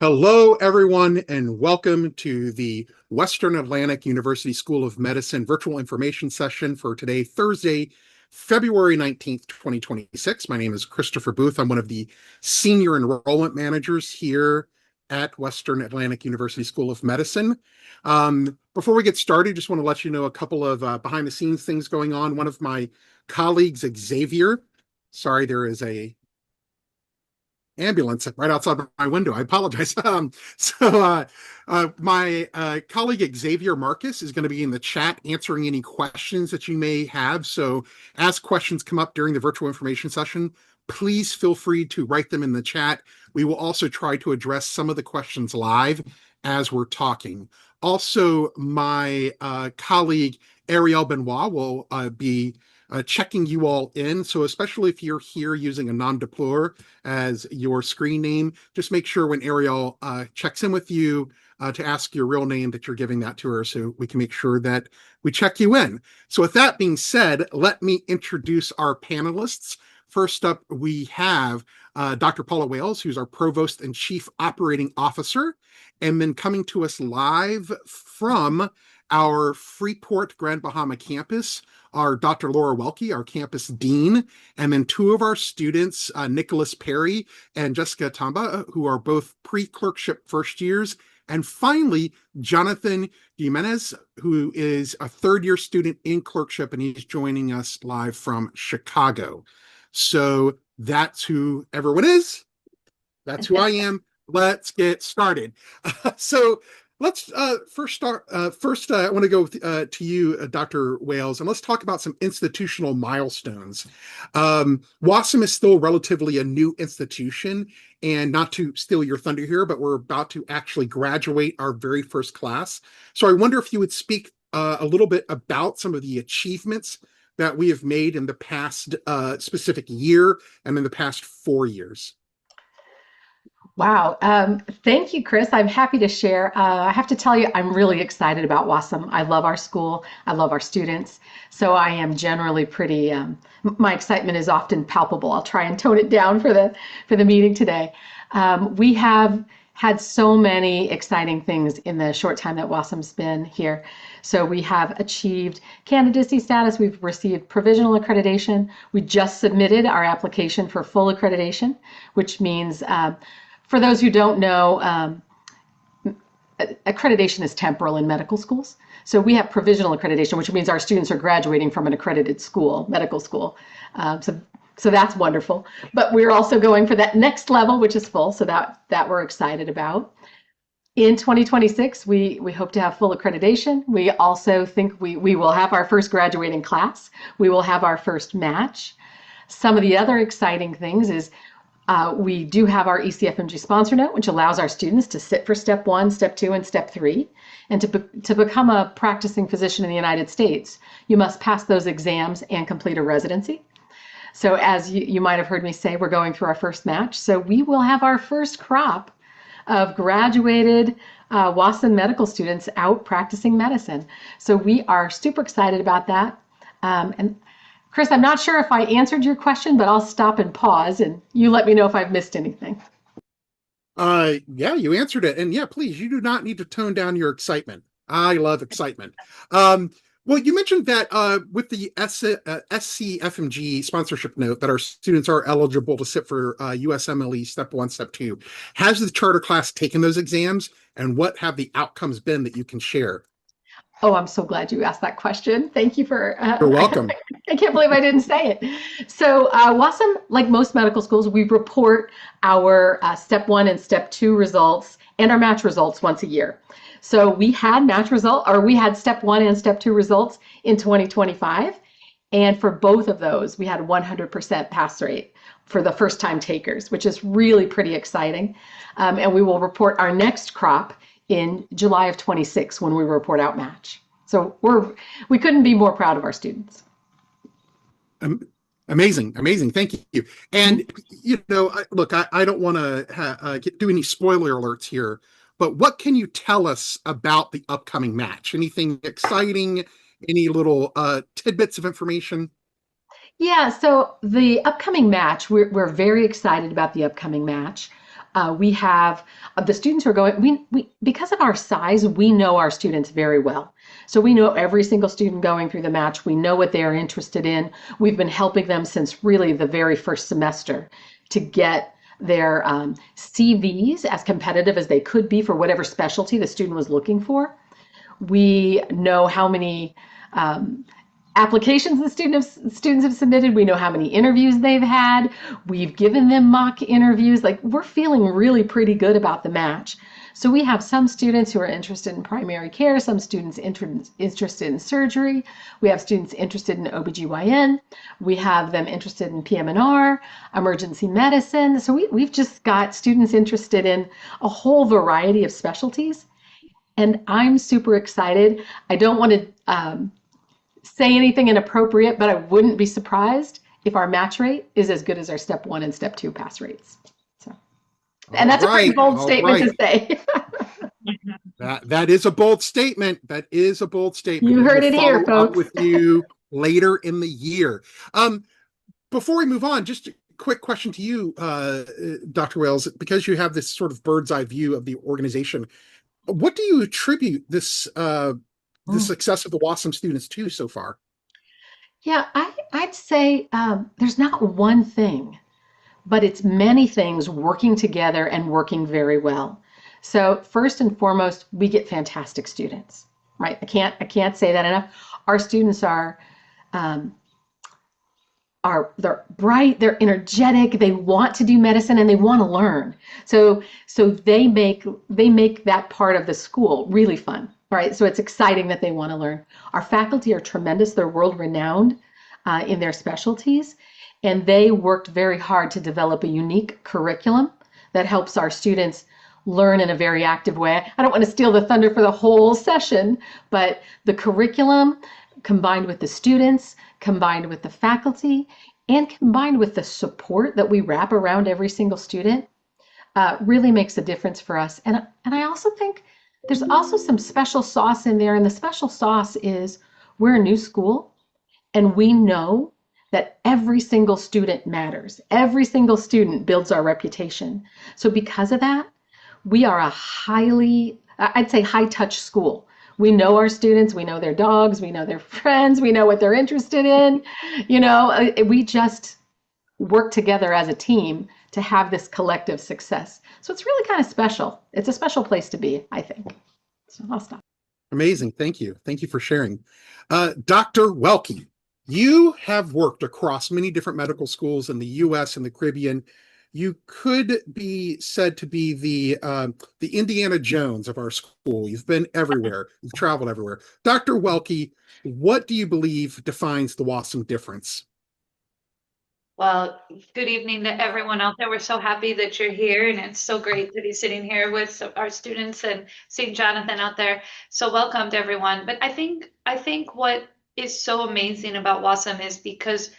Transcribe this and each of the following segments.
Hello, everyone, and welcome to the Western Atlantic University School of Medicine virtual information session for today, Thursday, February 19th, 2026. My name is Christopher Booth. I'm one of the senior enrollment managers here at Western Atlantic University School of Medicine. Before we get started, just want to let you know a couple of behind the scenes things going on. One of my colleagues, Xavier, sorry, there is a ambulance right outside my window. I apologize. My colleague Xavier Marcus is going to be in the chat answering any questions that you may have. So as questions come up during the virtual information session, please feel free to write them in the chat. We will also try to address some of the questions live as we're talking. Also, my colleague Ariel Benoit will be checking you all in. So especially if you're here using a nom de plume as your screen name, just make sure when Ariel checks in with you to ask your real name that you're giving that to her so we can make sure that we check you in. So with that being said, let me introduce our panelists. First up, we have Dr. Paula Wales, who's our Provost and Chief Operating Officer, and then coming to us live from our Freeport Grand Bahama campus are Dr. Laura Welke, our campus dean, and then two of our students, Nicholas Perry and Jessica Tamba, who are both pre-clerkship first years. And finally, Jonathan Jimenez, who is a third-year student in clerkship, and he's joining us live from Chicago. So that's who everyone is. That's who I am. Let's get started. Let's first start. I want to go to you, Dr. Wales, and let's talk about some institutional milestones. WAUSM is still relatively a new institution, and not to steal your thunder here, but we're about to actually graduate our very first class. So I wonder if you would speak a little bit about some of the achievements that we have made in the past specific year and in the past 4 years. Wow. Thank you, Chris. I'm happy to share. I have to tell you, I'm really excited about WASM. I love our school. I love our students. So I am generally pretty, my excitement is often palpable. I'll try and tone it down for the meeting today. We have had so many exciting things in the short time that WASM's been here. So we have achieved candidacy status. We've received provisional accreditation. We just submitted our application for full accreditation, which means for those who don't know, accreditation is temporal in medical schools. So we have provisional accreditation, which means our students are graduating from an accredited school, medical school. So that's wonderful. But we're also going for that next level, which is full. So that we're excited about. In 2026, we hope to have full accreditation. We also think we will have our first graduating class. We will have our first match. Some of the other exciting things is we do have our ECFMG sponsor note, which allows our students to sit for step 1, step 2, and step 3. And to become a practicing physician in the United States, you must pass those exams and complete a residency. So as you might have heard me say, we're going through our first match. So we will have our first crop of graduated WASM medical students out practicing medicine. So we are super excited about that. And Chris, I'm not sure if I answered your question, but I'll stop and pause and you let me know if I've missed anything. Yeah, you answered it. And yeah, please, you do not need to tone down your excitement. I love excitement. Well, you mentioned that with the SCFMG sponsorship note that our students are eligible to sit for USMLE Step 1, Step 2. Has the charter class taken those exams, and what have the outcomes been that you can share? Oh, I'm so glad you asked that question. Thank you for. You're welcome. I can't believe I didn't say it. So WASM, like most medical schools, we report our Step 1 and Step 2 results and our match results once a year. So we had we had Step 1 and Step 2 results in 2025. And for both of those, we had 100% pass rate for the first time takers, which is really pretty exciting. And we will report our next crop in July of 26 when we report out match. So we couldn't be more proud of our students. Amazing. Thank you. And, look, I don't want to do any spoiler alerts here, but what can you tell us about the upcoming match? Anything exciting? Any little tidbits of information? Yeah, so the upcoming match, we're very excited about the upcoming match. We have the students who are going, because of our size, we know our students very well. So we know every single student going through the match. We know what they are interested in. We've been helping them since really the very first semester to get their CVs as competitive as they could be for whatever specialty the student was looking for. We know how many applications the students have submitted. We know how many interviews they've had. We've given them mock interviews. Like, we're feeling really pretty good about the match. So we have some students who are interested in primary care, some students interested in surgery. We have students interested in OBGYN. We have them interested in PM&R, emergency medicine. So we've just got students interested in a whole variety of specialties. And I'm super excited. I don't want to say anything inappropriate, but I wouldn't be surprised if our match rate is as good as our step 1 and step 2 pass rates. So, and that's a pretty bold statement to say. That is a bold statement. That is a bold statement. You heard it here, follow folks. up with you later in the year. Before we move on, just a quick question to you, Dr. Wales, because you have this sort of bird's eye view of the organization. What do you attribute this the success of the WAUSM students to so far? Yeah, I'd say there's not one thing, but it's many things working together and working very well. So first and foremost, we get fantastic students, right? I can't say that enough. Our students they're bright, they're energetic, they want to do medicine and they want to learn. So they make that part of the school really fun. Right, so it's exciting that they want to learn. Our faculty are tremendous. They're world renowned in their specialties, and they worked very hard to develop a unique curriculum that helps our students learn in a very active way. I don't want to steal the thunder for the whole session, but the curriculum combined with the students, combined with the faculty, and combined with the support that we wrap around every single student really makes a difference for us. And I also think there's also some special sauce in there, and the special sauce is we're a new school, and we know that every single student matters. Every single student builds our reputation. So because of that, we are a I'd say high touch school. We know our students, we know their dogs, we know their friends, we know what they're interested in. We just work together as a team to have this collective success. So it's really kind of special. It's a special place to be, I think. So I'll stop. Amazing. Thank you. Thank you for sharing. Dr. Welke, you have worked across many different medical schools in the US and the Caribbean. You could be said to be the Indiana Jones of our school. You've been everywhere. You've traveled everywhere. Dr. Welke, what do you believe defines the WAUSM difference? Well, good evening to everyone out there. We're so happy that you're here, and it's so great to be sitting here with our students and seeing Jonathan out there. So welcome to everyone. But I think what is so amazing about WASM is because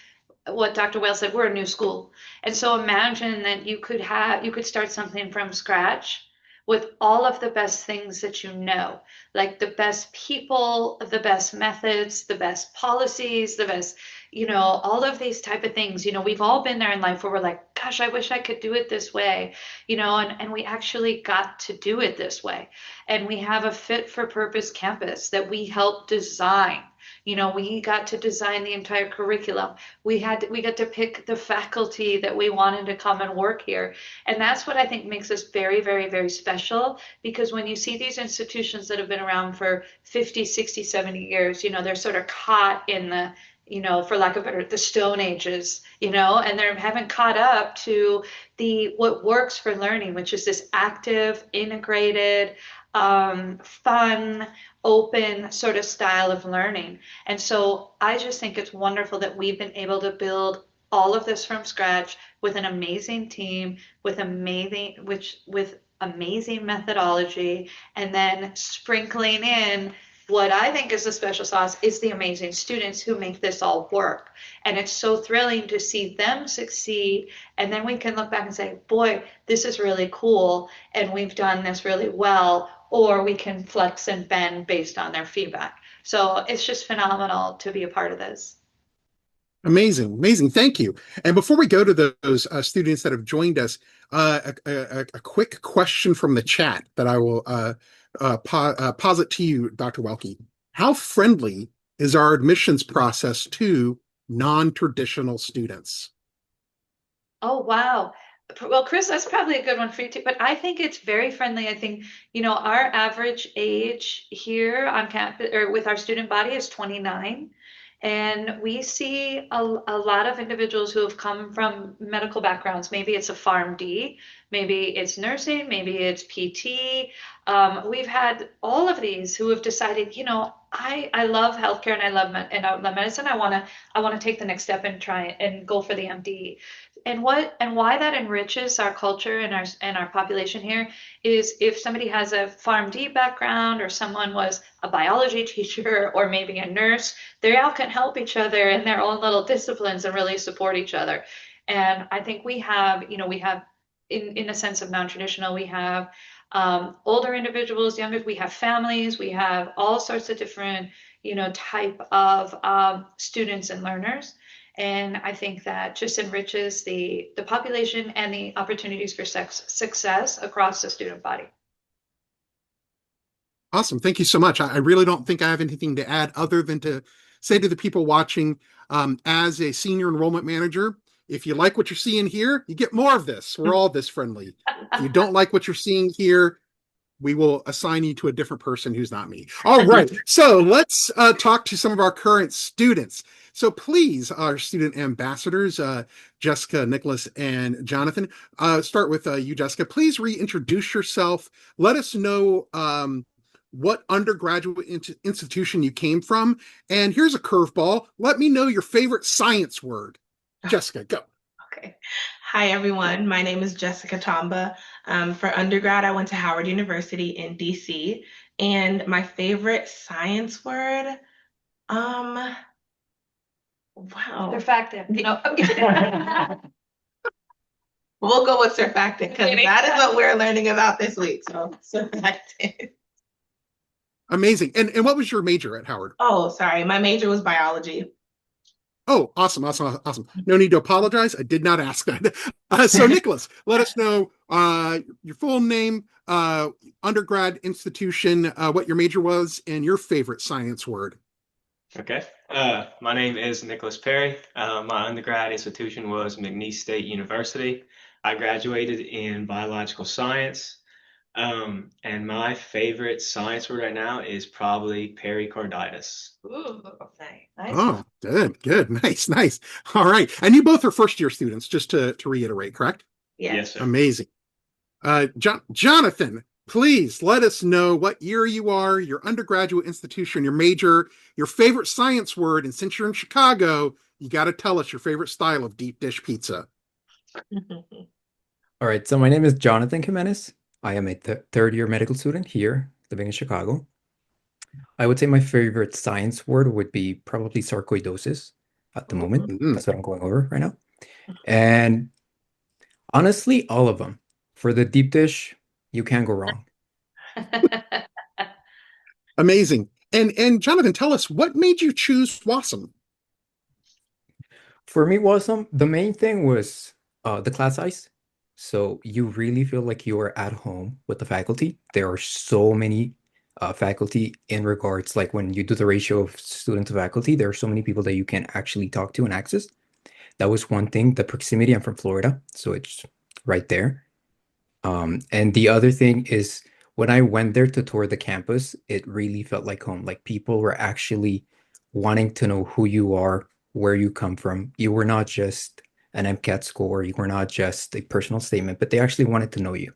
what Dr. Wales said, we're a new school. And so imagine that you could start something from scratch with all of the best things that you know, like the best people, the best methods, the best policies, the best, all of these type of things. We've all been there in life where we're like, gosh, I wish I could do it this way, and we actually got to do it this way. And we have a fit for purpose campus that we helped design. We got to design the entire curriculum. We got to pick the faculty that we wanted to come and work here. And that's what I think makes us very, very, very special, because when you see these institutions that have been around for 50, 60, 70 years, they're sort of caught in the, for lack of better, the Stone Ages, and they haven't caught up to what works for learning, which is this active, integrated, fun, open sort of style of learning. And so I just think it's wonderful that we've been able to build all of this from scratch with an amazing team, with amazing methodology, and then sprinkling in what I think is the special sauce is the amazing students who make this all work. And it's so thrilling to see them succeed. And then we can look back and say, boy, this is really cool. And we've done this really well. Or we can flex and bend based on their feedback. So it's just phenomenal to be a part of this. Amazing, amazing. Thank you. And before we go to those students that have joined us, a quick question from the chat that I will posit to you, Dr. Welke. How friendly is our admissions process to non-traditional students? Oh, wow. Well, Chris, that's probably a good one for you too. But I think it's very friendly. I think, our average age here on campus or with our student body is 29. And we see a lot of individuals who have come from medical backgrounds. Maybe it's a PharmD, maybe it's nursing, maybe it's PT. We've had all of these who have decided, I love healthcare and I love medicine. I want to take the next step and try and go for the MD. And why that enriches our culture and our population here is if somebody has a PharmD background or someone was a biology teacher or maybe a nurse, they all can help each other in their own little disciplines and really support each other. And I think we have in a sense of non-traditional, we have older individuals, younger, we have families, we have all sorts of different, type of students and learners. And I think that just enriches the population and the opportunities for success across the student body. Awesome. Thank you so much. I really don't think I have anything to add other than to say to the people watching, as a senior enrollment manager, if you like what you're seeing here, you get more of this. We're all this friendly. If you don't like what you're seeing here, we will assign you to a different person who's not me. All right. So let's talk to some of our current students. So please, our student ambassadors, Jessica, Nicholas, and Jonathan, start with you, Jessica. Please reintroduce yourself. Let us know what undergraduate institution you came from. And here's a curveball. Let me know your favorite science word. Jessica, go. Okay. Hi, everyone. My name is Jessica Tamba. For undergrad, I went to Howard University in DC. And my favorite science word, wow. Surfactant. No, I'm kidding. We'll go with surfactant because that is what we're learning about this week. So surfactant. Amazing. And what was your major at Howard? Oh, sorry. My major was biology. Oh, awesome. No need to apologize. I did not ask that. So, Nicholas, let us know your full name, undergrad institution, what your major was, and your favorite science word. Okay. My name is Nicholas Perry. My undergrad institution was McNeese State University. I graduated in biological science. And my favorite science word right now is probably pericarditis. Ooh, okay. Nice. Oh, good. Nice. All right. And you both are first-year students, just to reiterate, correct? Yes, sir. Amazing. Jonathan, please let us know what year you are, your undergraduate institution, your major, your favorite science word, and since you're in Chicago, you got to tell us your favorite style of deep dish pizza. All right, so my name is Jonathan Jimenez. I am a third-year medical student here, living in Chicago. I would say my favorite science word would be probably sarcoidosis at the moment. That's what I'm going over right now. And honestly, all of them. For the deep dish, you can't go wrong. Amazing. And Jonathan, tell us, what made you choose WAUSM? For me, WAUSM, the main thing was the class size. So you really feel like you are at home with the faculty. There are so many faculty in regards, like when you do the ratio of student to faculty, there are so many people that you can actually talk to and access. That was one thing. The proximity, I'm from Florida, so it's right there. And the other thing is when I went there to tour the campus, it really felt like home. Like people were actually wanting to know who you are, where you come from. You were not just an MCAT score, you were not just a personal statement, but they actually wanted to know you.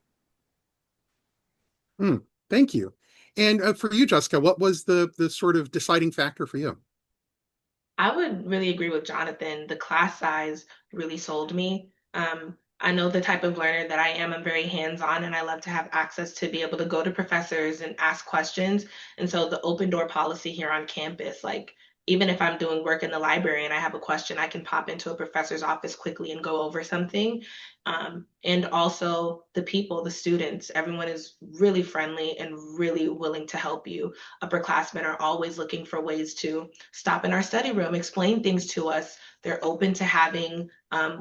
Thank you. And for you, Jessica, what was the sort of deciding factor for you? I would really agree with Jonathan. The class size really sold me. I know the type of learner that I am. I'm very hands-on and I love to have access to be able to go to professors and ask questions. And so the open door policy here on campus, like even if I'm doing work in the library and I have a question, I can pop into a professor's office quickly and go over something. And also the people, the students, everyone is really friendly and really willing to help you. Upperclassmen are always looking for ways to stop in our study room, explain things to us. They're open to having,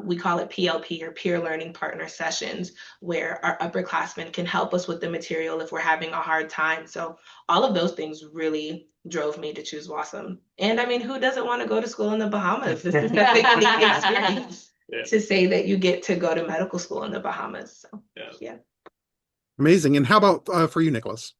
we call it PLP or peer learning partner sessions, where our upperclassmen can help us with the material if we're having a hard time. So all of those things really drove me to choose WASM. And I mean, who doesn't want to go to school in the Bahamas? This is definitely the experience. Yeah. To say that you get to go to medical school in the Bahamas. So, yeah. Amazing. And how about for you, Nicholas?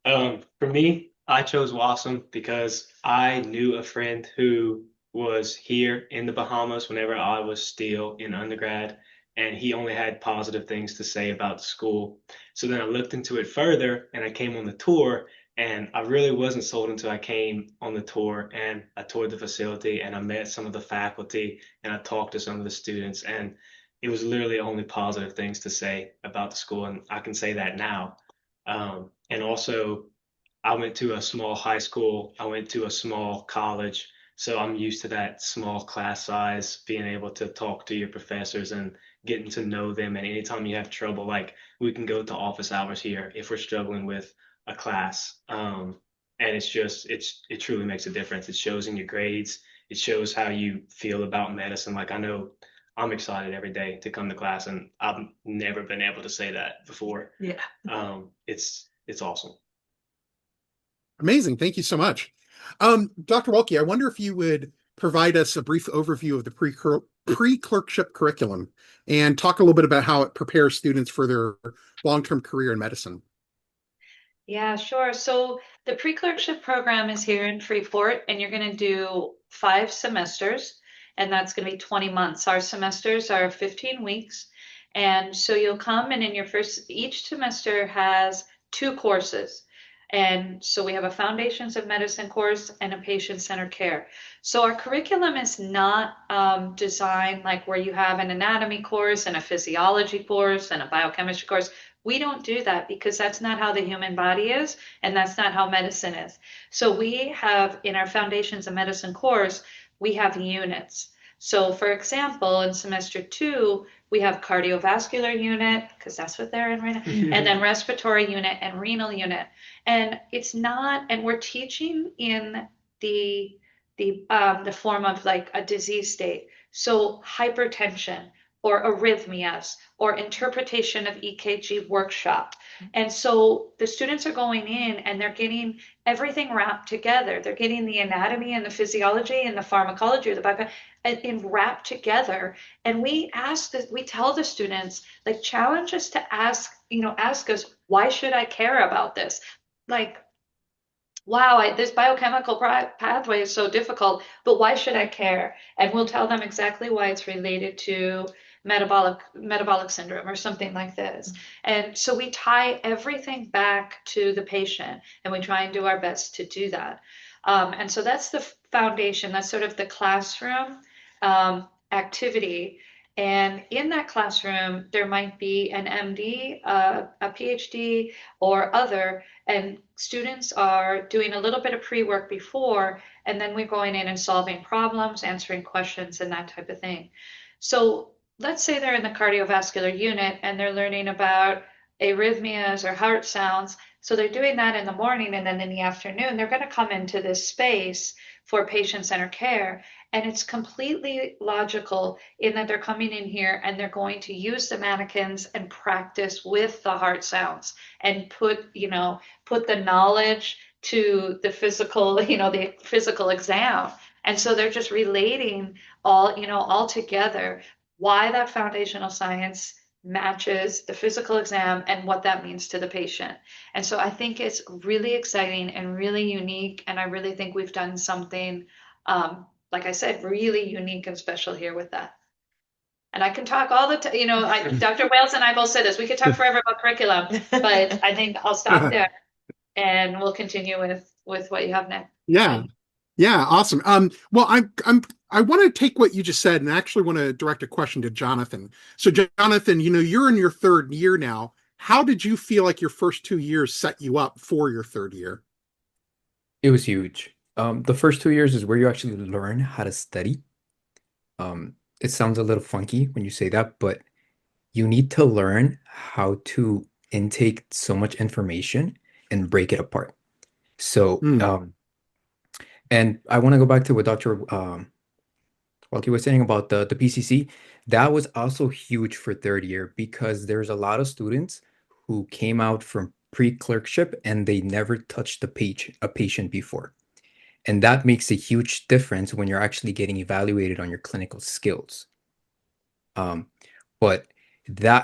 For me, I chose WASM because I knew a friend who was here in the Bahamas whenever I was still in undergrad, and he only had positive things to say about the school. So then I looked into it further and I came on the tour, and I really wasn't sold until I came on the tour and I toured the facility and I met some of the faculty and I talked to some of the students, and it was literally only positive things to say about the school, and I can say that now. And also, I went to a small high school, I went to a small college, so I'm used to that small class size, being able to talk to your professors and getting to know them. And anytime you have trouble, like we can go to office hours here if we're struggling with a class. And it truly makes a difference. It shows in your grades, it shows how you feel about medicine. Like I know I'm excited every day to come to class, and I've never been able to say that before. Yeah. It's awesome. Amazing. Thank you so much. Dr. Welke, I wonder if you would provide us a brief overview of the pre-clerkship curriculum and talk a little bit about how it prepares students for their long-term career in medicine. Yeah, sure. So the pre-clerkship program is here in Freeport, and you're going to do 5 semesters, and that's going to be 20 months. Our semesters are 15 weeks. And so you'll come, and in your each semester has 2 courses. And so we have a Foundations of Medicine course and a Patient-Centered Care. So our curriculum is not designed like where you have an anatomy course and a physiology course and a biochemistry course. We don't do that because that's not how the human body is, and that's not how medicine is. So we have in our Foundations of Medicine course, we have units. So for example, in semester 2, we have cardiovascular unit, because that's what they're in right now, and then respiratory unit and renal unit. And it's not, and we're teaching in the form of like a disease state. So hypertension or arrhythmias or interpretation of EKG workshop. And so the students are going in and they're getting everything wrapped together. They're getting the anatomy and the physiology and the pharmacology or the bio in wrapped together. And we tell the students, like, challenge us to ask us, why should I care about this? Like, wow, this biochemical pathway is so difficult, but why should I care? And we'll tell them exactly why it's related to metabolic syndrome or something like this. And so we tie everything back to the patient, and we try and do our best to do that. And so that's the foundation. That's sort of the classroom activity. And in that classroom, there might be an MD, a PhD, or other, and students are doing a little bit of pre-work before, and then we're going in and solving problems, answering questions, and that type of thing. So let's say they're in the cardiovascular unit and they're learning about arrhythmias or heart sounds. So they're doing that in the morning, and then in the afternoon, they're going to come into this space for patient-centered care. And it's completely logical in that they're coming in here and they're going to use the mannequins and practice with the heart sounds and put the knowledge to the physical exam. And so they're just relating all together why that foundational science matches the physical exam and what that means to the patient. And so I think it's really exciting and really unique. And I really think we've done something, like I said, really unique and special here with that. And I can talk all the time, Dr. Wales and I both said this, we could talk forever about curriculum, but I think I'll stop there and we'll continue with what you have next. Yeah. Yeah, awesome. Well, I want to take what you just said and actually want to direct a question to Jonathan. So, Jonathan, you're in your 3rd year now. How did you feel like your first 2 years set you up for your 3rd year? It was huge. The first 2 years is where you actually learn how to study. It sounds a little funky when you say that, but you need to learn how to intake so much information and break it apart. So, Mm, and I want to go back to what Dr. Walkie was saying about the PCC. That was also huge for third year because there's a lot of students who came out from pre-clerkship and they never touched a patient before. And that makes a huge difference when you're actually getting evaluated on your clinical skills. Um, but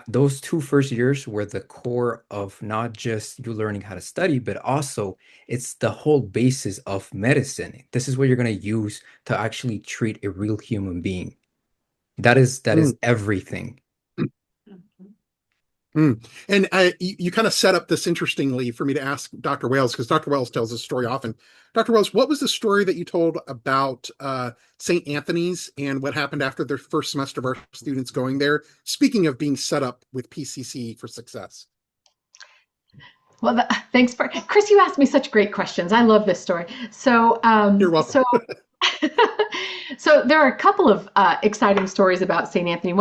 those 2 first years were the core of not just you learning how to study, but also it's the whole basis of medicine. This is what you're going to use to actually treat a real human being. That is mm. everything. Mhm. And you kind of set up this interestingly for me to ask Dr. Wales, because Dr. Wales tells this story often. Dr. Wales, what was the story that you told about St. Anthony's and what happened after the first semester of our students going there? Speaking of being set up with PCC for success. Well, thanks for Chris. You asked me such great questions. I love this story. You're welcome. So there are a couple of exciting stories about St. Anthony.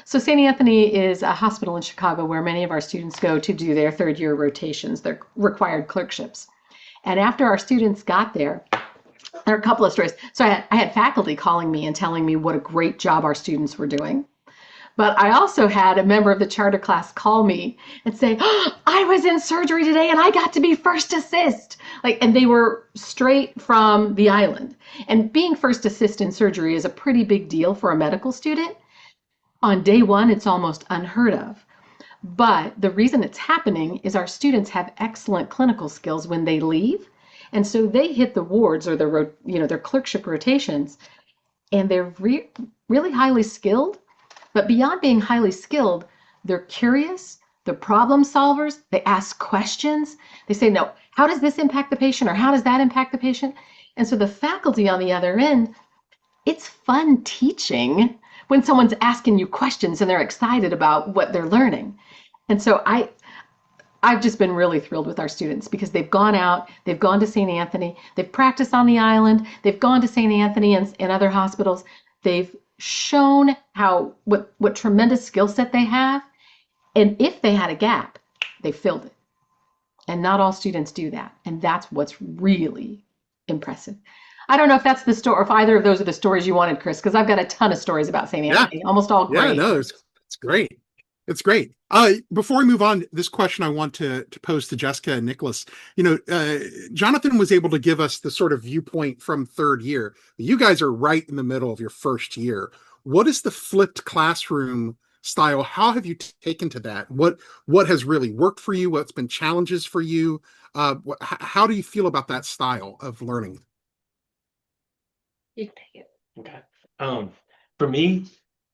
So St. Anthony is a hospital in Chicago where many of our students go to do their third year rotations, their required clerkships. And after our students got there, there are a couple of stories. So I had faculty calling me and telling me what a great job our students were doing. But I also had a member of the charter class call me and say, oh, I was in surgery today and I got to be first assist. And they were straight from the island. And being first assist in surgery is a pretty big deal for a medical student. On day one, it's almost unheard of. But the reason it's happening is our students have excellent clinical skills when they leave. And so they hit the wards or their clerkship rotations, and they're really highly skilled. But beyond being highly skilled, they're curious, they're problem solvers, they ask questions. They say, no, how does this impact the patient or how does that impact the patient? And so the faculty on the other end, it's fun teaching when someone's asking you questions and they're excited about what they're learning. And so I've just been really thrilled with our students because they've gone out, they've gone to St. Anthony, they've practiced on the island, they've gone to St. Anthony and other hospitals. They've shown what tremendous skill set they have. And if they had a gap, they filled it. And not all students do that. And that's what's really impressive. I don't know if that's the story, or if either of those are the stories you wanted, Chris, because I've got a ton of stories about St. Yeah. Anthony, almost all Yeah, great. no, it's great. It's great. Before we move on, this question I want to pose to Jessica and Nicholas. Jonathan was able to give us the sort of viewpoint from third year. You guys are right in the middle of your first year. What is the flipped classroom style? How have you taken to that? What has really worked for you? What's been challenges for you? How do you feel about that style of learning? You can take it. Okay. For me,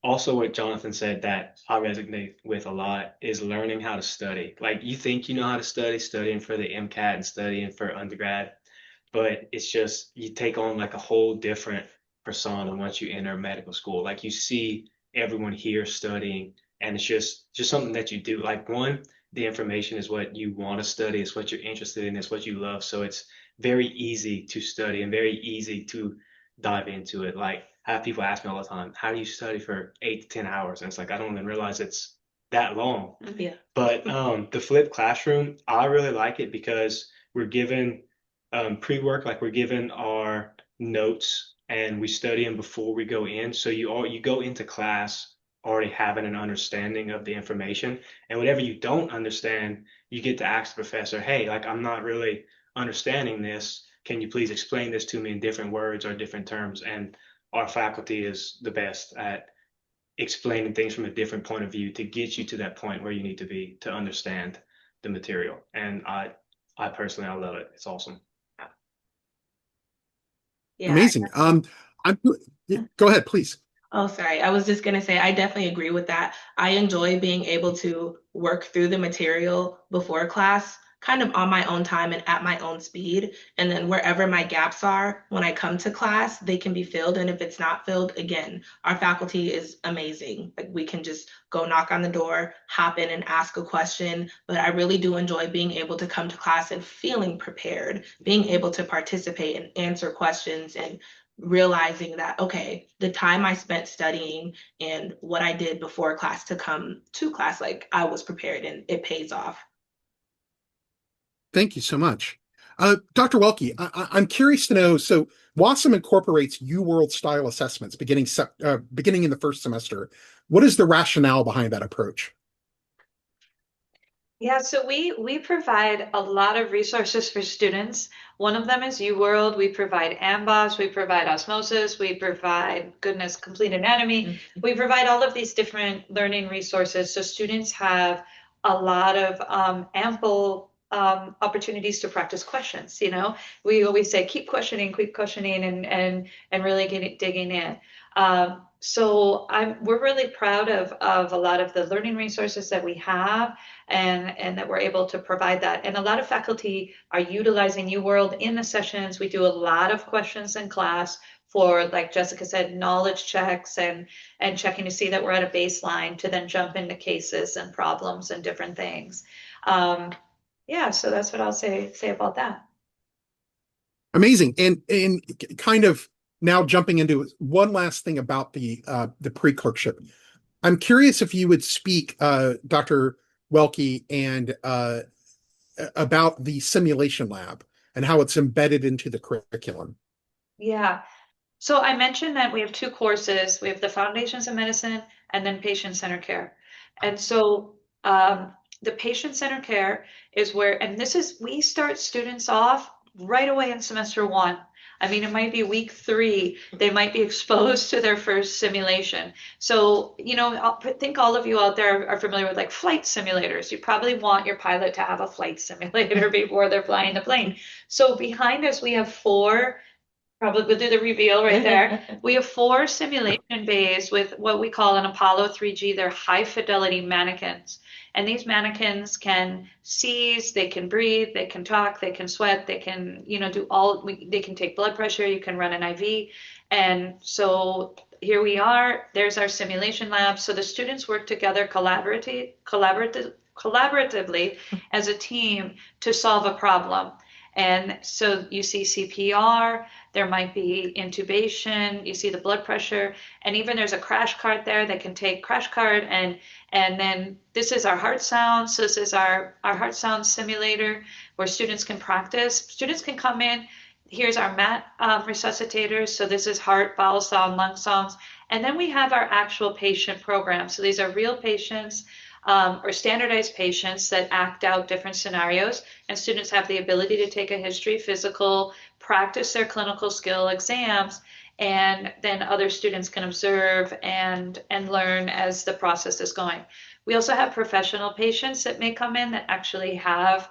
also what Jonathan said that I resonate with a lot is learning how to study. Like you think you know how to study, studying for the MCAT and studying for undergrad, but it's just you take on like a whole different persona once you enter medical school. Like you see everyone here studying, and it's just something that you do. Like one, the information is what you want to study, it's what you're interested in, it's what you love. So it's very easy to study and very easy to dive into it. Like I have people ask me all the time, how do you study for 8 to 10 hours? And it's like I don't even realize it's that long. Yeah. But the flipped classroom, I really like it because we're given pre-work, like we're given our notes and we study them before we go in. So you go into class already having an understanding of the information, and whatever you don't understand, you get to ask the professor, hey, like I'm not really understanding this. Can you please explain this to me in different words or different terms? And our faculty is the best at explaining things from a different point of view to get you to that point where you need to be to understand the material. And I personally, I love it. It's awesome. Yeah. Amazing. Go ahead, please. Oh, sorry. I was just going to say, I definitely agree with that. I enjoy being able to work through the material before class, kind of on my own time and at my own speed. And then wherever my gaps are, when I come to class, they can be filled. And if it's not filled, again, our faculty is amazing. Like we can just go knock on the door, hop in and ask a question. But I really do enjoy being able to come to class and feeling prepared, being able to participate and answer questions and realizing that, okay, the time I spent studying and what I did before class to come to class, like I was prepared and it pays off. Thank you so much. Dr. Welke, I'm curious to know, so WASM incorporates UWorld style assessments beginning in the first semester. What is the rationale behind that approach? Yeah, so we provide a lot of resources for students. One of them is UWorld. We provide AMBOSS, we provide osmosis, we provide goodness, complete anatomy. We provide all of these different learning resources so students have a lot of ample opportunities to practice questions. You know, we always say keep questioning, and really digging in. So we're really proud of a lot of the learning resources that we have, and that we're able to provide that. And a lot of faculty are utilizing UWorld in the sessions. We do a lot of questions in class for, like Jessica said, knowledge checks and checking to see that we're at a baseline to then jump into cases and problems and different things. Yeah, so that's what I'll say about that. Amazing. And kind of now jumping into one last thing about the pre-clerkship. I'm curious if you would speak, Dr. Welke, and about the simulation lab and how it's embedded into the curriculum. Yeah. So I mentioned that we have two courses. We have the Foundations of Medicine and then Patient-Centered Care. And so the patient-centered care is where, and this is, we start students off right away in semester one. I mean, it might be week 3, they might be exposed to their first simulation. So, you know, I think all of you out there are familiar with like flight simulators. You probably want your pilot to have a flight simulator before they're flying the plane. So behind us, we have 4. Probably we'll do the reveal right there. We have 4 simulation bays with what we call an Apollo 3G. They're high fidelity mannequins. And these mannequins can seize, they can breathe, they can talk, they can sweat, they can, you know, they can take blood pressure, you can run an IV. And so here we are, there's our simulation lab. So the students work together collaboratively as a team to solve a problem. And so you see CPR, there might be intubation, you see the blood pressure, and even there's a crash cart there. They can take crash cart, and then this is our heart sounds. So this is our heart sound simulator where students can practice. Students can come in. Here's our mat resuscitators. So this is heart, bowel sound, lung sounds. And then we have our actual patient program. So these are real patients or standardized patients that act out different scenarios, and students have the ability to take a history, physical, practice their clinical skill exams, and then other students can observe and learn as the process is going. We also have professional patients that may come in that actually have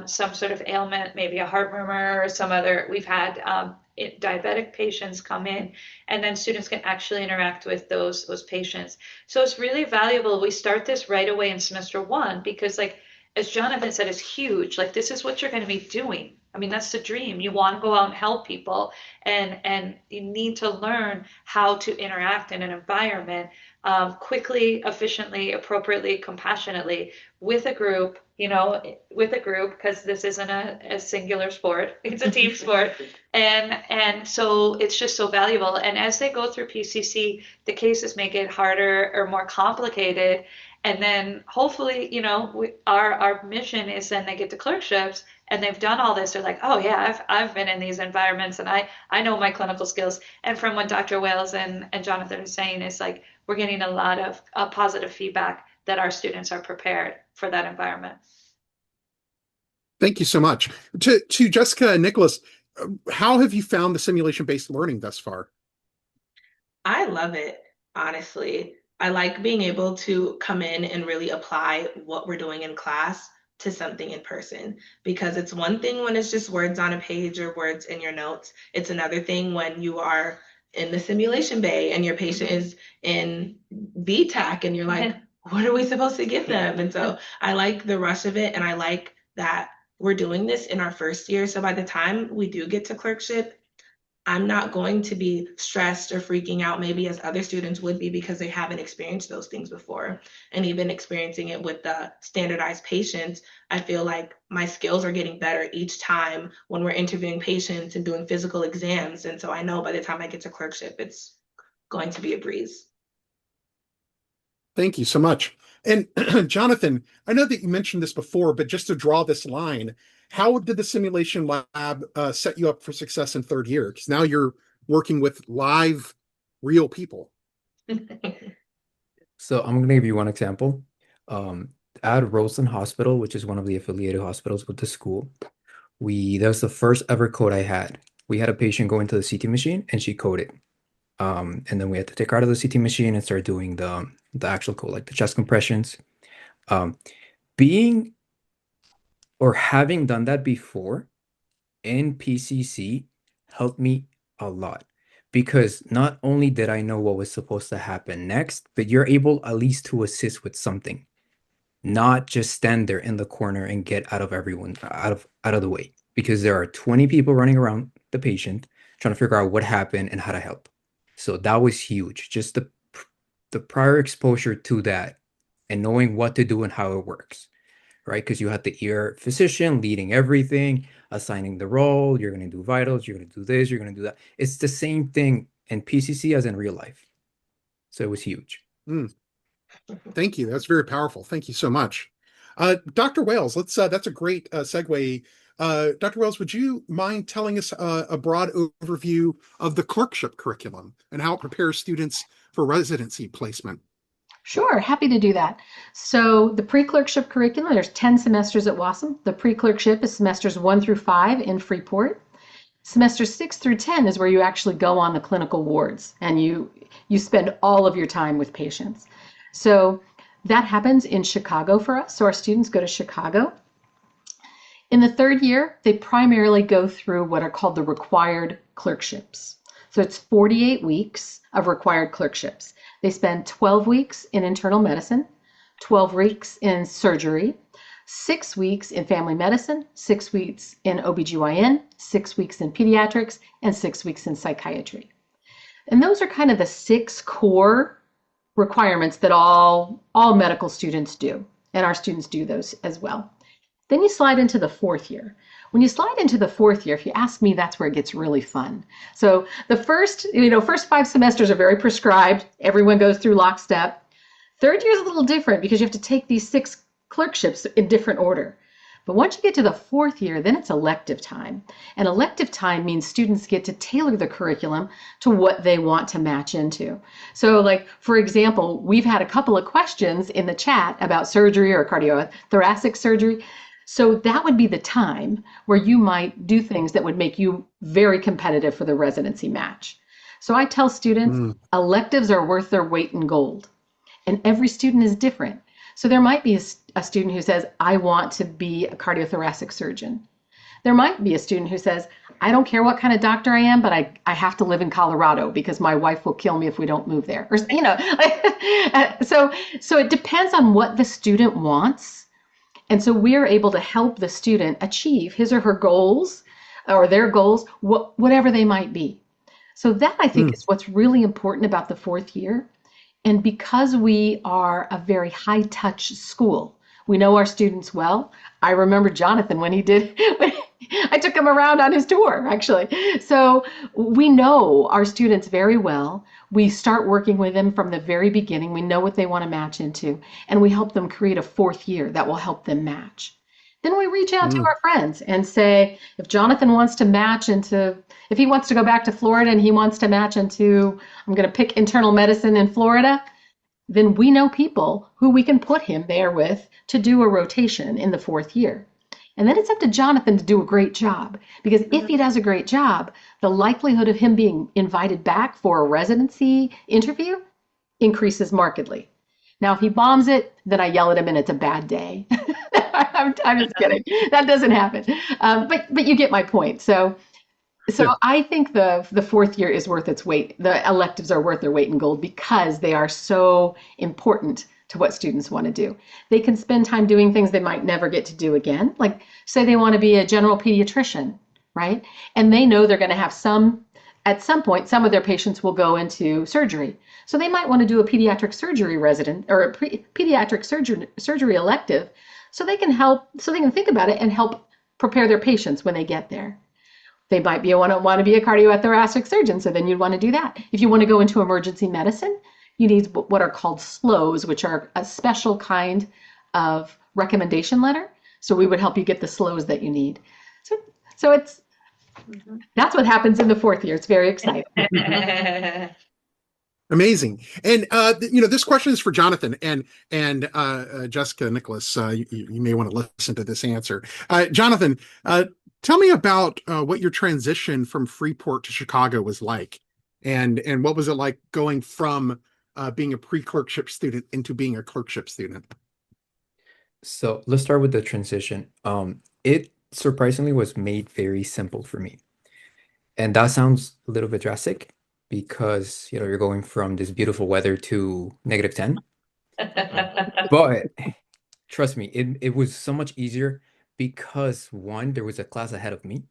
some sort of ailment, maybe a heart murmur or some other. We've had diabetic patients come in, and then students can actually interact with those patients. So it's really valuable. We start this right away in semester 1 because, like, as Jonathan said, it's huge. Like, this is what you're going to be doing. I mean, that's the dream. You want to go out and help people, and you need to learn how to interact in an environment quickly, efficiently, appropriately, compassionately with a group, you know, because this isn't a singular sport, it's a team sport. And so it's just so valuable. And as they go through PCC, the cases may get harder or more complicated. And then hopefully, you know, our mission is then they get to clerkships and they've done all this. They're like, oh yeah, I've been in these environments and I know my clinical skills. And from what Dr. Wales and Jonathan are saying is like, we're getting a lot of positive feedback that our students are prepared for that environment. Thank you so much. To Jessica and Nicholas, how have you found the simulation-based learning thus far? I love it, honestly. I like being able to come in and really apply what we're doing in class to something in person, because it's one thing when it's just words on a page or words in your notes. It's another thing when you are in the simulation bay and your patient is in VTAC and you're like, what are we supposed to give them? And so I like the rush of it, and I like that we're doing this in our first year. So by the time we do get to clerkship, I'm not going to be stressed or freaking out maybe as other students would be because they haven't experienced those things before. And even experiencing it with the standardized patients, I feel like my skills are getting better each time when we're interviewing patients and doing physical exams. And so I know by the time I get to clerkship, it's going to be a breeze. Thank you so much. And Jonathan, I know that you mentioned this before, but just to draw this line, how did the simulation lab set you up for success in third year? Because now you're working with live, real people. So I'm going to give you one example. Um, at Roseland Hospital, which is one of the affiliated hospitals with the school, that was the first ever code I had. We had a patient go into the CT machine and she coded. And then we had to take her out of the CT machine and start doing the actual code, like the chest compressions. Um, being or having done that before in PCC helped me a lot because not only did I know what was supposed to happen next, but you're able at least to assist with something, not just stand there in the corner and get out of the way because there are 20 people running around the patient trying to figure out what happened and how to help. So that was huge. Just the prior exposure to that and knowing what to do and how it works, right? Because you had the ear physician leading everything, assigning the role. You're going to do vitals. You're going to do this. You're going to do that. It's the same thing in PCC as in real life. So it was huge. Thank you. That's very powerful. Thank you so much. Dr. Wales, that's a great segue. Dr. Wales, would you mind telling us a broad overview of the clerkship curriculum and how it prepares students for residency placement? Sure, happy to do that. So the pre-clerkship curriculum, there's 10 semesters at WAUSM. The pre-clerkship is semesters 1 through 5 in Freeport. Semesters 6 through 10 is where you actually go on the clinical wards and you spend all of your time with patients. So that happens in Chicago for us. So our students go to Chicago. In the third year, they primarily go through what are called the required clerkships. So it's 48 weeks of required clerkships. They spend 12 weeks in internal medicine, 12 weeks in surgery, 6 weeks in family medicine, 6 weeks in OBGYN, 6 weeks in pediatrics, and 6 weeks in psychiatry. And those are kind of the 6 core requirements that all medical students do, and our students do those as well. Then you slide into the fourth year. When you slide into the fourth year, if you ask me, that's where it gets really fun. So the first 5 semesters are very prescribed. Everyone goes through lockstep. Third year is a little different because you have to take these 6 clerkships in different order. But once you get to the fourth year, then it's elective time. And elective time means students get to tailor the curriculum to what they want to match into. So like, for example, we've had a couple of questions in the chat about surgery or cardiothoracic surgery. So that would be the time where you might do things that would make you very competitive for the residency match. So I tell students, electives are worth their weight in gold. And every student is different. So there might be a student who says, I want to be a cardiothoracic surgeon. There might be a student who says, I don't care what kind of doctor I am, but I have to live in Colorado because my wife will kill me if we don't move there. Or, so it depends on what the student wants. And so we're able to help the student achieve his or her goals or their goals, whatever they might be. So that I think is what's really important about the fourth year. And because we are a very high touch school, we know our students well. I remember Jonathan when I took him around on his tour, actually. So we know our students very well. We start working with them from the very beginning. We know what they want to match into, and we help them create a fourth year that will help them match. Then we reach out to our friends and say, if Jonathan wants to match if he wants to go back to Florida and he wants to match into, I'm going to pick internal medicine in Florida, then we know people who we can put him there with to do a rotation in the fourth year. And then it's up to Jonathan to do a great job, because if he does a great job, the likelihood of him being invited back for a residency interview increases markedly. Now, if he bombs it, then I yell at him and it's a bad day. I'm just kidding. That doesn't happen. But you get my point. So I think the fourth year is worth its weight. The electives are worth their weight in gold because they are so important to what students want to do. They can spend time doing things they might never get to do again. Like say they want to be a general pediatrician, right? And they know they're going to have some at some point, some of their patients will go into surgery. So they might want to do a pediatric surgery resident or a pediatric surgery elective so they can think about it and help prepare their patients when they get there. They might want to be a cardiothoracic surgeon, so then you'd want to do that. If you want to go into emergency medicine, you need what are called SLOs, which are a special kind of recommendation letter. So we would help you get the SLOs that you need. So that's what happens in the fourth year. It's very exciting. Amazing. And this question is for Jonathan and Jessica, Nicholas. You may want to listen to this answer. Jonathan, tell me about what your transition from Freeport to Chicago was like, and what was it like going from being a pre-clerkship student into being a clerkship student? So let's start with the transition. It surprisingly was made very simple for me. And that sounds a little bit drastic because, you're going from this beautiful weather to -10. But trust me, it was so much easier because one, there was a class ahead of me.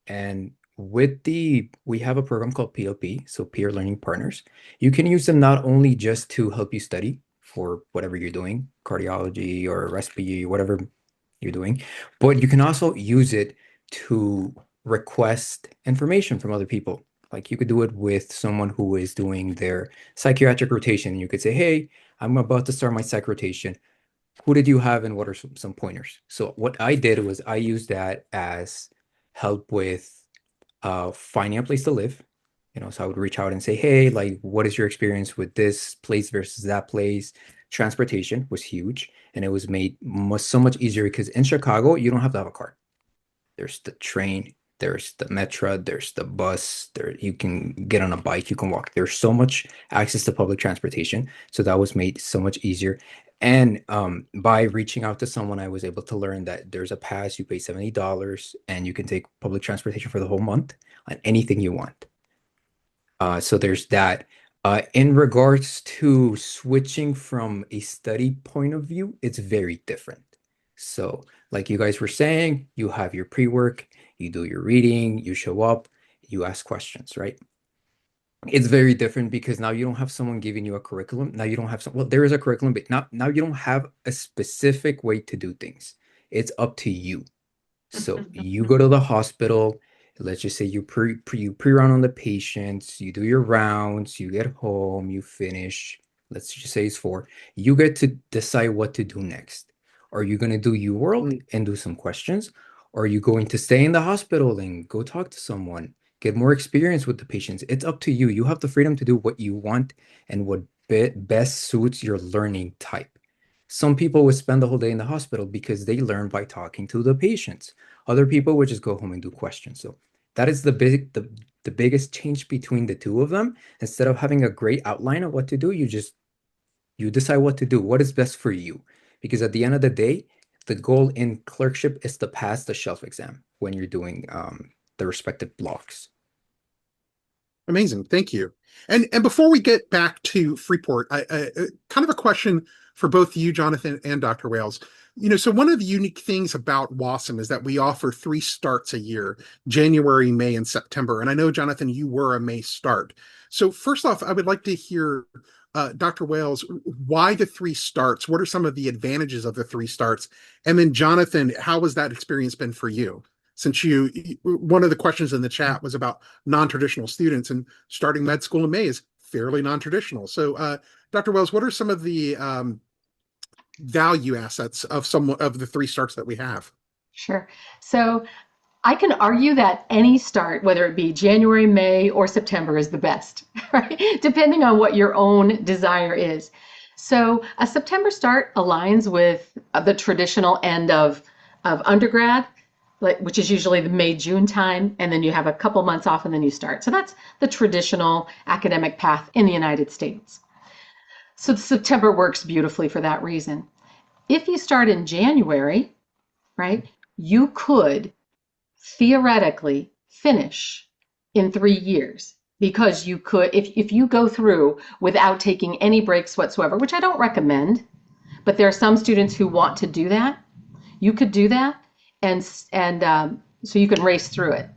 And we have a program called PLP, so peer learning partners. You can use them not only just to help you study for whatever you're doing, cardiology or respiratory, whatever you're doing, but you can also use it to request information from other people. Like you could do it with someone who is doing their psychiatric rotation. You could say, hey, I'm about to start my psych rotation. Who did you have and what are some pointers? So what I did was I used that as help with finding a place to live. So I would reach out and say, hey, like, what is your experience with this place versus that place? Transportation was huge, and it was made so much easier because in Chicago, you don't have to have a car. There's the train, there's the metro, there's the bus, you can get on a bike, you can walk. There's so much access to public transportation. So that was made so much easier. And by reaching out to someone, I was able to learn that there's a pass, you pay $70, and you can take public transportation for the whole month on anything you want. So there's that. In regards to switching from a study point of view, it's very different. So like you guys were saying, you have your pre-work, you do your reading, you show up, you ask questions, right? It's very different because now you don't have someone giving you a curriculum. Now you don't have well, there is a curriculum, but now you don't have a specific way to do things. It's up to you. So you go to the hospital, let's just say you pre-run on the patients, you do your rounds, you get home, you finish, let's just say it's 4. You get to decide what to do next. Are you going to do UWorld and do some questions? Or are you going to stay in the hospital and go talk to someone, get more experience with the patients? It's up to you. You have the freedom to do what you want and what best suits your learning type. Some people would spend the whole day in the hospital because they learn by talking to the patients. Other people would just go home and do questions. So that is the biggest change between the two of them. Instead of having a great outline of what to do, you decide what to do, what is best for you. Because at the end of the day, the goal in clerkship is to pass the shelf exam when you're doing the respective blocks. Amazing, thank you. And before we get back to Freeport, I kind of a question for both you, Jonathan, and Dr. Wales. So one of the unique things about WAUSM is that we offer 3 starts a year: January, May, and September. And I know, Jonathan, you were a May start. So first off, I would like to hear, Dr. Wales, why the 3 starts? What are some of the advantages of the 3 starts? And then, Jonathan, how has that experience been for you? Since one of the questions in the chat was about non-traditional students, and starting med school in May is fairly non-traditional. So, Dr. Wells, what are some of the value assets of some of the 3 starts that we have? Sure. So I can argue that any start, whether it be January, May, or September, is the best, right? Depending on what your own desire is. So a September start aligns with the traditional end of undergrad, which is usually the May-June time, and then you have a couple months off and then you start. So that's the traditional academic path in the United States. So September works beautifully for that reason. If you start in January, right, you could theoretically finish in 3 years, because you could, if you go through without taking any breaks whatsoever, which I don't recommend, but there are some students who want to do that. You could do that. And so you can race through it.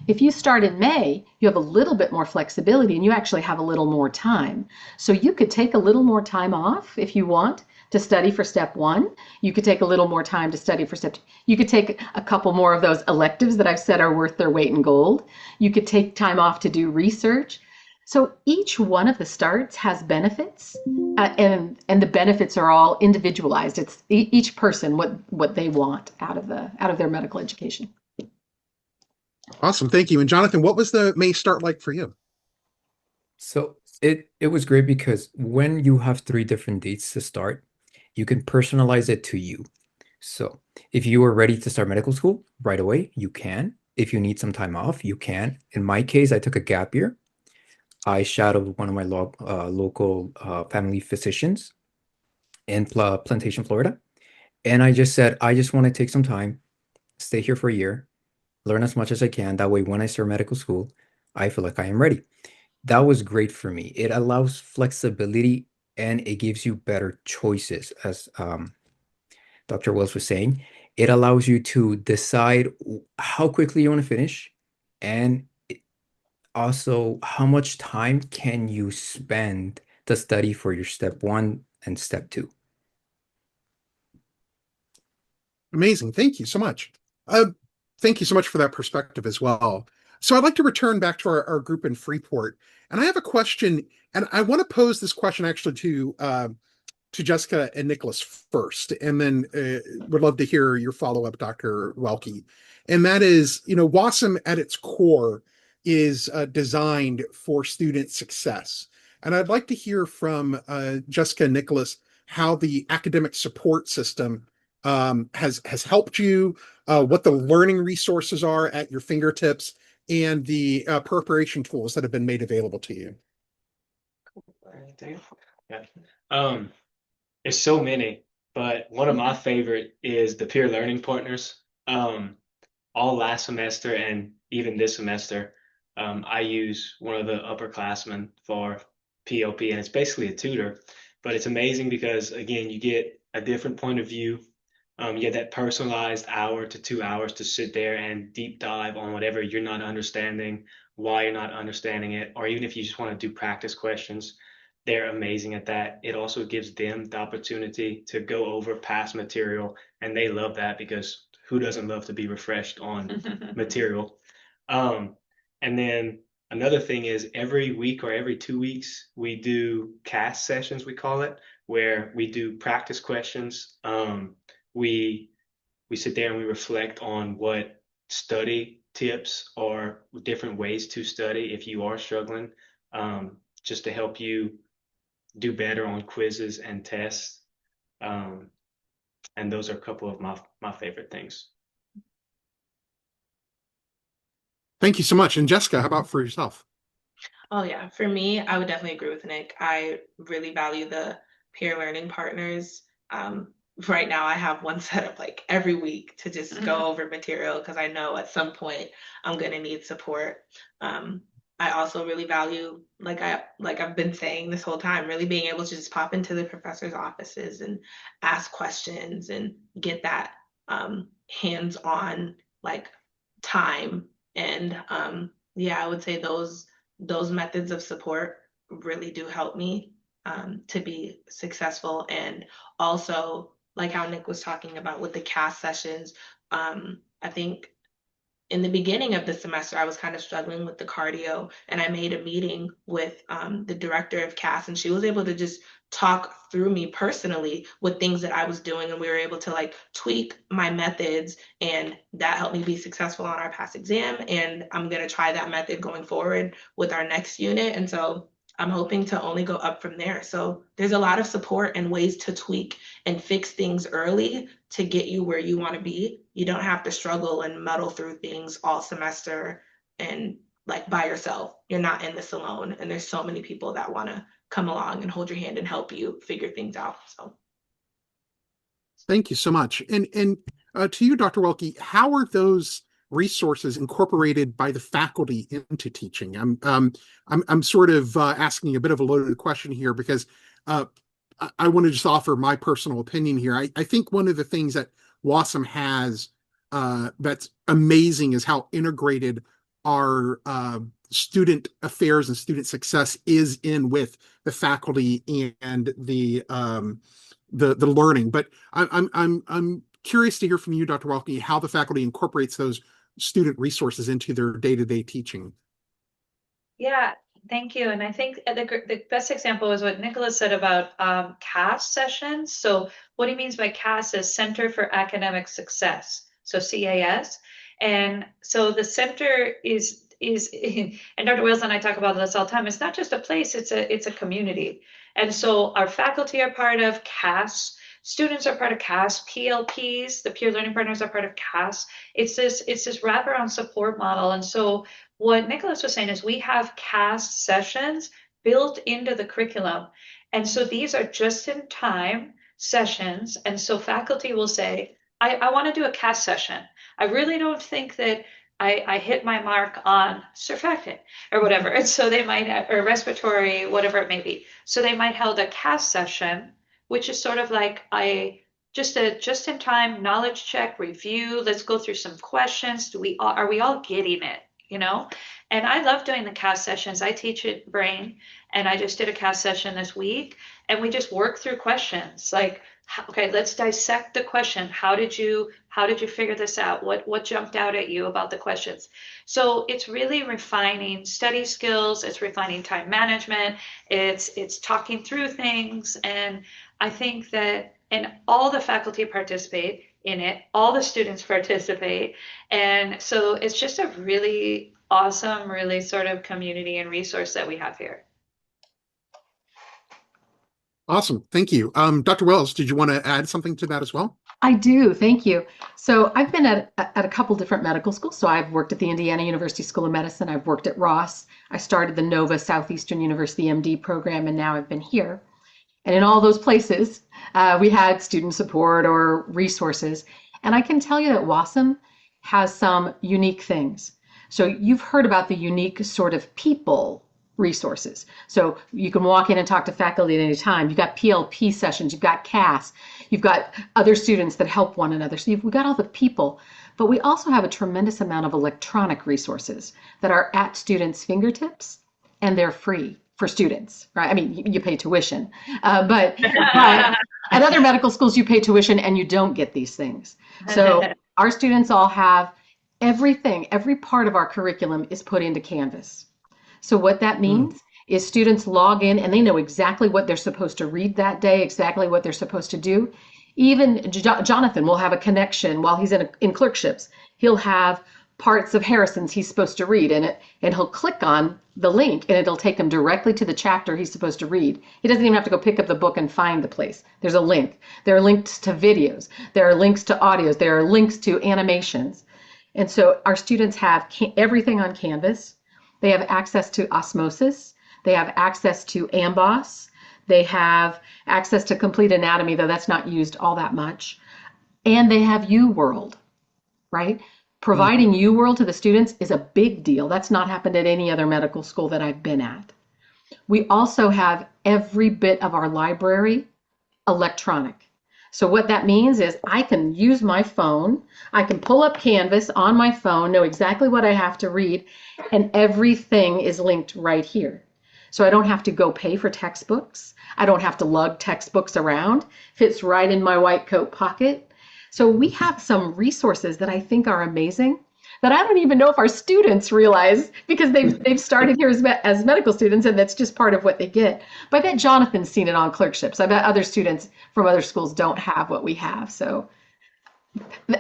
If you start in May, you have a little bit more flexibility and you actually have a little more time. So you could take a little more time off if you want to study for step one. You could take a little more time to study for step two. You could take a couple more of those electives that I've said are worth their weight in gold. You could take time off to do research. So each one of the starts has benefits, and the benefits are all individualized. It's each person what they want out of their medical education. Awesome. Thank you. And Jonathan, what was the May start like for you? So it was great because when you have three different dates to start, you can personalize it to you. So if you are ready to start medical school right away, you can. If you need some time off, you can. In my case, I took a gap year. I shadowed one of my local family physicians in Plantation, Florida. And I just said, I just want to take some time, stay here for a year, learn as much as I can. That way, when I start medical school, I feel like I am ready. That was great for me. It allows flexibility and it gives you better choices, as Dr. Wells was saying. It allows you to decide how quickly you want to finish and also how much time can you spend to study for your step one and step two. Amazing. Thank you so much. Thank you so much for that perspective as well. So I'd like to return back to our group in Freeport. And I have a question, and I want to pose this question actually to Jessica and Nicholas first, and then would love to hear your follow-up, Dr. Welke. And that is, WAUSM at its core is designed for student success. And I'd like to hear from Jessica and Nicholas how the academic support system has helped you, what the learning resources are at your fingertips, and the preparation tools that have been made available to you. Yeah. There's so many, but one of my favorite is the peer learning partners. All last semester and even this semester, I use one of the upperclassmen for POP, and it's basically a tutor. But it's amazing because, again, you get a different point of view. You get that personalized hour to 2 hours to sit there and deep dive on whatever you're not understanding, why you're not understanding it, or even if you just want to do practice questions. They're amazing at that. It also gives them the opportunity to go over past material, and they love that because who doesn't love to be refreshed on material? And then another thing is every week or every 2 weeks, we do CAS sessions, we call it, where we do practice questions. We sit there and we reflect on what study tips or different ways to study if you are struggling, just to help you do better on quizzes and tests. And those are a couple of my favorite things. Thank you so much. And Jessica, how about for yourself? Oh yeah, for me, I would definitely agree with Nick. I really value the peer learning partners. Right now, I have one set up like every week to just go over material because I know at some point I'm gonna need support. I also really value, like I've been saying this whole time, really being able to just pop into the professor's offices and ask questions and get that hands-on like time. And yeah, I would say those methods of support really do help me to be successful. And also, like how Nick was talking about with the CAS sessions, I think in the beginning of the semester, I was kind of struggling with the cardio, and I made a meeting with the director of CAS, and she was able to just talk through me personally with things that I was doing, and we were able to like tweak my methods, and that helped me be successful on our past exam. And I'm going to try that method going forward with our next unit. And so I'm hoping to only go up from there. So there's a lot of support and ways to tweak and fix things early to get you where you want to be. You don't have to struggle and muddle through things all semester and like by yourself. You're not in this alone. And there's so many people that want to come along and hold your hand and help you figure things out. So Thank you so much. And to you, Dr. Welke, how are those resources incorporated by the faculty into teaching? I'm sort of asking a bit of a loaded question here because I want to just offer my personal opinion here. I think one of the things that WAUSM has that's amazing is how integrated our student affairs and student success is in with the faculty and the learning. But I'm curious to hear from you, Dr. Welke, how the faculty incorporates those student resources into their day-to-day teaching. Yeah, thank you. And I think the best example is what Nicholas said about CAS sessions. So what he means by CAS is Center for Academic Success, so CAS. And so the center is and Dr. Wales and I talk about this all the time. It's not just a place, it's a community. And so our faculty are part of CAS. Students are part of CAS, PLPs, the peer learning partners are part of CAS. It's this wraparound support model. And so what Nicholas was saying is we have CAS sessions built into the curriculum. And so these are just in time sessions. And so faculty will say, I want to do a CAS session. I really don't think that I hit my mark on surfactant or whatever. And so they might, or respiratory, whatever it may be. So they might hold a CAS session, which is sort of like just in time knowledge check review. Let's go through some questions. Are we all getting it? And I love doing the CAS sessions. I teach at Brain, and I just did a CAS session this week, and we just work through questions like, okay, let's dissect the question. How did you figure this out? What jumped out at you about the questions? So it's really refining study skills, it's refining time management, it's talking through things. And I think that, and all the faculty participate in it, all the students participate. And so it's just a really awesome, really sort of community and resource that we have here. Awesome. Thank you. Dr. Wells, did you want to add something to that as well? I do. Thank you. So I've been at a couple different medical schools. So I've worked at the Indiana University School of Medicine. I've worked at Ross. I started the Nova Southeastern University MD program, and now I've been here. And in all those places, we had student support or resources. And I can tell you that WAUSM has some unique things. So you've heard about the unique sort of people resources. So you can walk in and talk to faculty at any time. You've got PLP sessions, you've got CAS, you've got other students that help one another. So we've got all the people, but we also have a tremendous amount of electronic resources that are at students' fingertips, and they're free for students, right? I mean, you pay tuition, but at other medical schools, you pay tuition and you don't get these things. So our students all have everything, every part of our curriculum is put into Canvas. So what that means is students log in and they know exactly what they're supposed to read that day, exactly what they're supposed to do. Even Jonathan will have a connection while he's in clerkships. He'll have parts of Harrison's he's supposed to read in it, and he'll click on the link and it'll take him directly to the chapter he's supposed to read. He doesn't even have to go pick up the book and find the place. There's a link. There are links to videos. There are links to audios. There are links to animations. And so our students have everything on Canvas. They have access to osmosis. They have access to AMCAS. They have access to complete anatomy, though that's not used all that much. And they have UWorld, right? Providing UWorld to the students is a big deal. That's not happened at any other medical school that I've been at. We also have every bit of our library electronic. So what that means is I can use my phone, I can pull up Canvas on my phone, know exactly what I have to read, and everything is linked right here. So I don't have to go pay for textbooks. I don't have to lug textbooks around. Fits right in my white coat pocket. So we have some resources that I think are amazing that I don't even know if our students realize, because they've started here as medical students, and that's just part of what they get. But I bet Jonathan's seen it on clerkships. I bet other students from other schools don't have what we have. So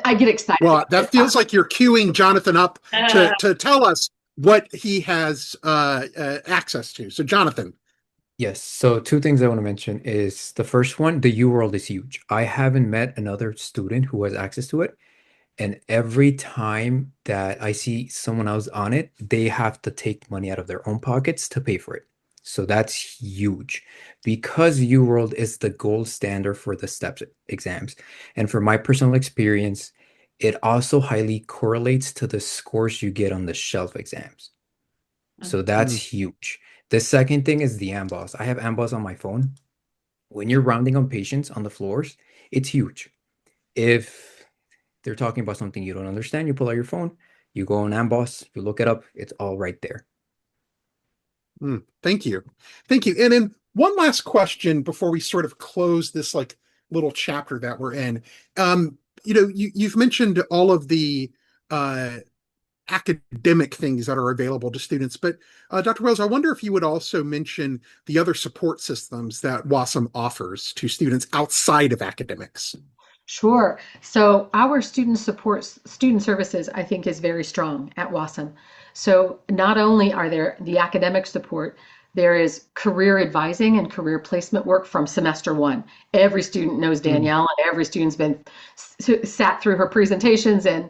I get excited. Well, that feels like you're queuing Jonathan up to tell us what he has access to. So Jonathan. Yes, so two things I want to mention is the first one, the UWorld is huge. I haven't met another student who has access to it. And every time that I see someone else on it, they have to take money out of their own pockets to pay for it. So that's huge because UWorld is the gold standard for the STEPS exams. And from my personal experience, it also highly correlates to the scores you get on the shelf exams. So that's huge. The second thing is the AMBOSS. I have AMBOSS on my phone. When you're rounding on patients on the floors, it's huge. If they're talking about something you don't understand, you pull out your phone, You go on AMBOSS, you look it up, it's all right there. Thank you. Thank you. And then one last question before we sort of close this like little chapter that we're in. You've mentioned all of the uh, academic things that are available to students, but Dr. Wells, I wonder if you would also mention the other support systems that WASM offers to students outside of academics. Sure. So our student services, I think, is very strong at WASM. So not only are there the academic support, there is career advising and career placement work from semester one. Every student knows Mm, Danielle, and every student's been sat through her presentations and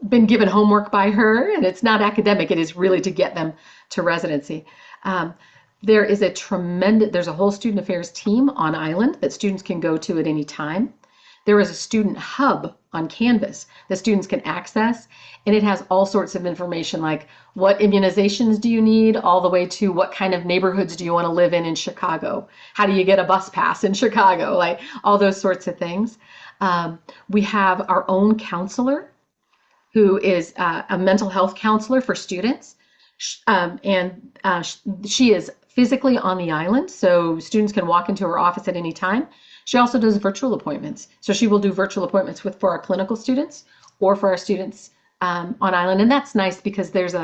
been given homework by her. And it's not academic; it is really to get them to residency. Um, there's a whole student affairs team on island that students can go to at any time. There is a student hub on Canvas that students can access, and it has all sorts of information like what immunizations do you need, all the way to what kind of neighborhoods do you want to live in Chicago? How do you get a bus pass in Chicago? Like all those sorts of things. We have our own counselor who is a mental health counselor for students. And she is physically on the island, so students can walk into her office at any time. She also does virtual appointments. So she will do virtual appointments for our clinical students or for our students on island. And that's nice because there's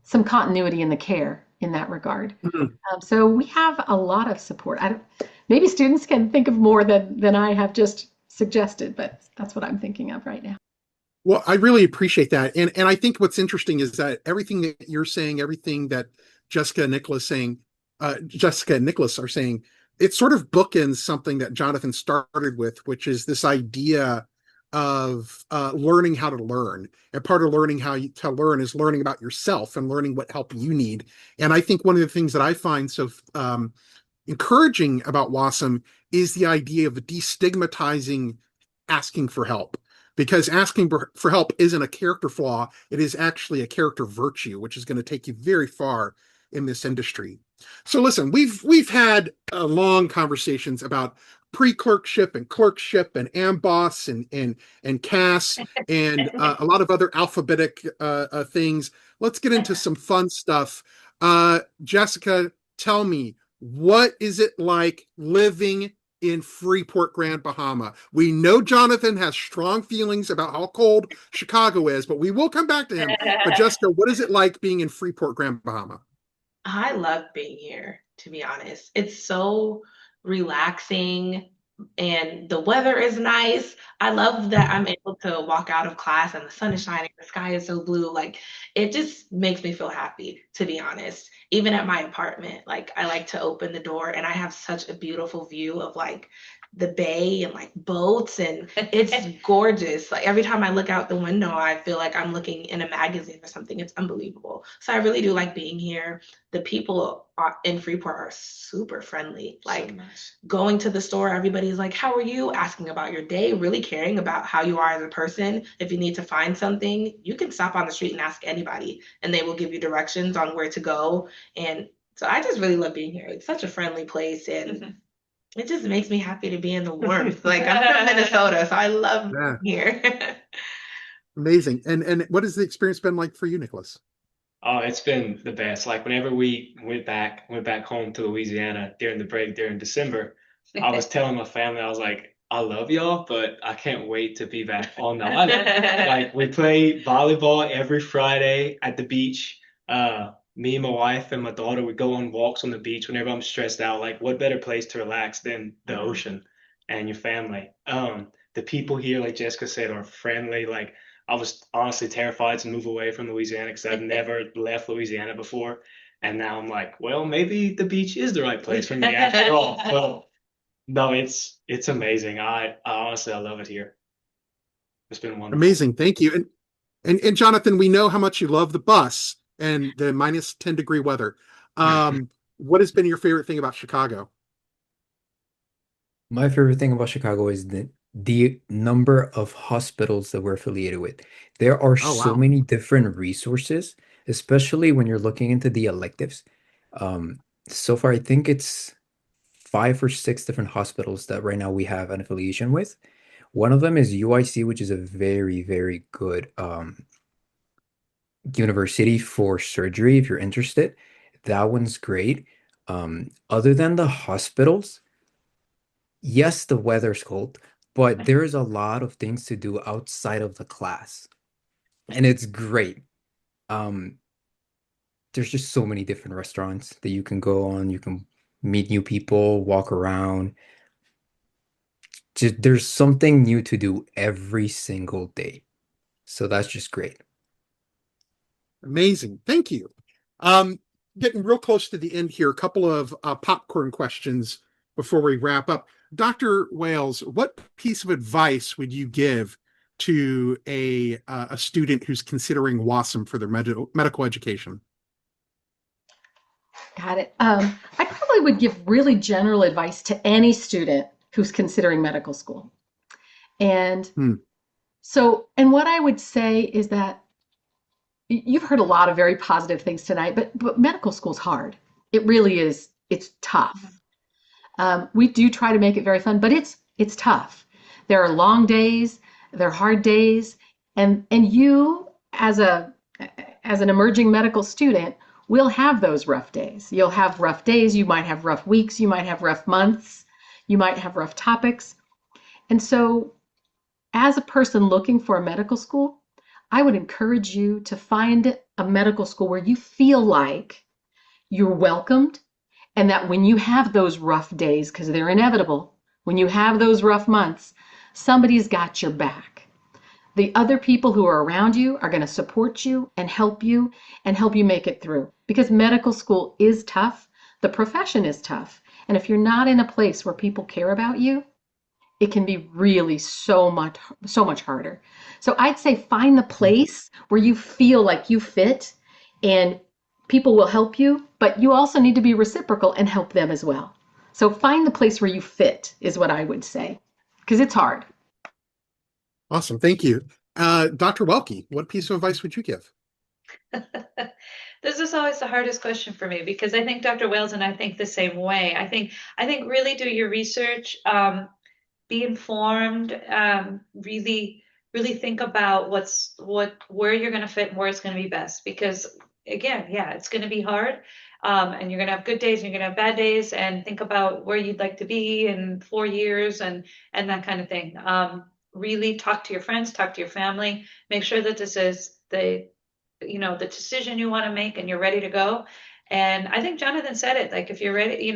some continuity in the care in that regard. mm. So we have a lot of support. Maybe students can think of more than I have just suggested, but that's what I'm thinking of right now. Well, I really appreciate that. And I think what's interesting is that everything that you're saying, everything that Jessica and Nicholas are saying, it sort of bookends something that Jonathan started with, which is this idea of learning how to learn. And part of learning to learn is learning about yourself and learning what help you need. And I think one of the things that I find so encouraging about WASM is the idea of destigmatizing asking for help, because asking for help isn't a character flaw, it is actually a character virtue, which is going to take you very far in this industry. So listen, we've had long conversations about pre-clerkship and clerkship and AMBOSS and CAS and a lot of other alphabetic things. Let's get into some fun stuff. Jessica, tell me, what is it like living in Freeport, Grand Bahama? We know Jonathan has strong feelings about how cold Chicago is, but we will come back to him. But Jessica, what is it like being in Freeport, Grand Bahama? I love being here, to be honest. It's so relaxing and the weather is nice. I love that I'm able to walk out of class and the sun is shining, the sky is so blue. Like it just makes me feel happy, to be honest. Even at my apartment, like I like to open the door and I have such a beautiful view of like the bay and like boats and it's gorgeous. Like every time I look out the window, I feel like I'm looking in a magazine or something. It's unbelievable. So I really do like being here. The people in Freeport are super friendly. Like nice. going to the store, everybody's like, "How are you?" Asking about your day, really caring about how you are as a person. If you need to find something, you can stop on the street and ask anybody, and they will give you directions on where to go. And so I just really love being here. It's such a friendly place, and it just makes me happy to be in the warmth. Like I'm from Minnesota, so I love Yeah, being here. amazing. And what has the experience been like for you, Nicholas? Oh, it's been the best. Like whenever we went back home to Louisiana during the break during December, I was telling my family, I was like, I love y'all, but I can't wait to be back on the island. Like we play volleyball every Friday at the beach. Me and my wife and my daughter would go on walks on the beach whenever I'm stressed out. Like what better place to relax than the ocean and your family? The people here, like Jessica said, are friendly. Like I was honestly terrified to move away from Louisiana because I've never left Louisiana before. And now I'm like, well, maybe the beach is the right place for me after all. Well, no, it's amazing. I honestly I love it here. It's been wonderful. Amazing, thank you. And Jonathan, we know how much you love the bus and the minus 10-degree weather. What has been your favorite thing about Chicago? My favorite thing about Chicago is the number of hospitals that we're affiliated with. There are Oh, so wow. many different resources, especially when you're looking into the electives. Um, so far, I think it's 5 or 6 different hospitals that right now we have an affiliation with. One of them is UIC, which is a very, very good university for surgery if you're interested. That one's great. Other than the hospitals, yes, the weather's cold, but there's a lot of things to do outside of the class, and it's great. Um, there's just so many different restaurants that you can go on. You can meet new people, walk around. Just, there's something new to do every single day. So that's just great. Amazing. Thank you. Um, Getting real close to the end here, a couple of popcorn questions before we wrap up. Dr. Wales, what piece of advice would you give to a student who's considering WASM for their medical education? Got it. I probably would give really general advice to any student who's considering medical school. And Hmm. and what I would say is that you've heard a lot of very positive things tonight, but medical school's hard. It really is. It's tough. We do try to make it very fun, but it's tough. There are long days, there are hard days, and you as an emerging medical student will have those rough days. You'll have rough days, you might have rough weeks, you might have rough months, you might have rough topics. And so as a person looking for a medical school, I would encourage you to find a medical school where you feel like you're welcomed and that when you have those rough days, because they're inevitable, when you have those rough months, somebody's got your back. The other people who are around you are going to support you and help you make it through. Because medical school is tough, the profession is tough. And if you're not in a place where people care about you, it can be really so much harder. So I'd say find the place where you feel like you fit and people will help you, but you also need to be reciprocal and help them as well. So find the place where you fit is what I would say, because it's hard. Awesome. Thank you. Dr. Welke, what piece of advice would you give? This is always the hardest question for me because I think Dr. Wales and I think the same way. I think really do your research, be informed, really think about where you're going to fit and where it's going to be best. Because again, yeah, it's going to be hard, and you're going to have good days and you're going to have bad days, and think about where you'd like to be in 4 years and that kind of thing. Really talk to your friends, talk to your family, make sure that this is the decision you want to make and you're ready to go. And I think Jonathan said it, like if you're ready,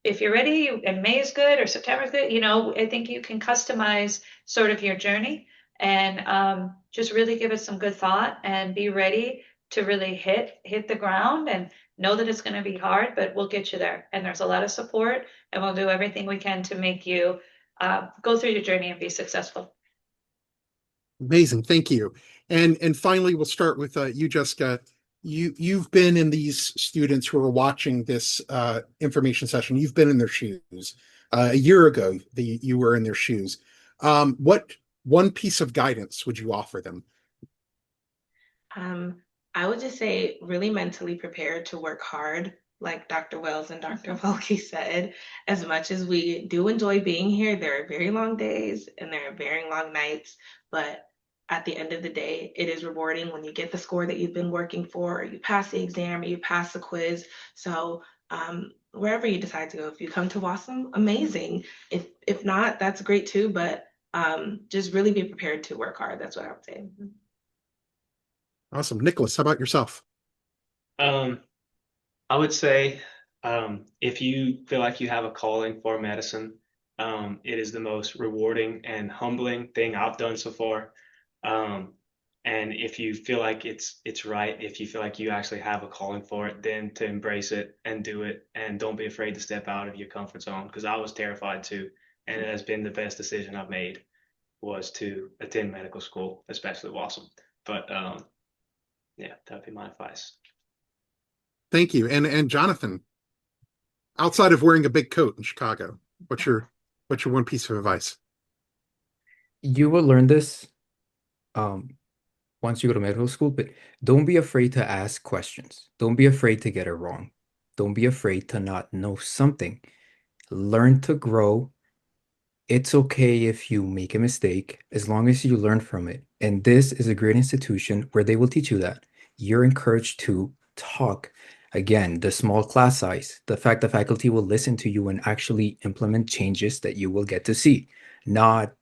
if you're ready and May is good or September is good, I think you can customize sort of your journey and just really give it some good thought and be ready to really hit the ground and know that it's going to be hard, but we'll get you there. And there's a lot of support and we'll do everything we can to make you go through your journey and be successful. Amazing. Thank you. And finally, we'll start with you, Jessica. You've been in these students who are watching this information session. You've been in their shoes. A year ago, you were in their shoes. What one piece of guidance would you offer them? I would just say really mentally prepared to work hard, like Dr. Wells and Dr. Welke said. As much as we do enjoy being here, there are very long days and there are very long nights, but at the end of the day, it is rewarding when you get the score that you've been working for, or you pass the exam, or you pass the quiz. So wherever you decide to go, if you come to WASM, amazing. If not, that's great too, but just really be prepared to work hard. That's what I would say. Awesome. Nicholas, how about yourself? I would say if you feel like you have a calling for medicine, it is the most rewarding and humbling thing I've done so far. And if you feel like it's right, if you feel like you actually have a calling for it, then to embrace it and do it, and don't be afraid to step out of your comfort zone. Because I was terrified too, and it has been the best decision I've made was to attend medical school, especially WASM. But yeah, that'd be my advice. Thank you. And Jonathan, outside of wearing a big coat in Chicago, what's your one piece of advice? You will learn this um, once you go to medical school, but don't be afraid to ask questions. Don't be afraid to get it wrong. Don't be afraid to not know something. Learn to grow. It's okay if you make a mistake as long as you learn from it. And this is a great institution where they will teach you that. you're encouraged to talk. Again, the small class size, the fact the faculty will listen to you and actually implement changes that you will get to see, not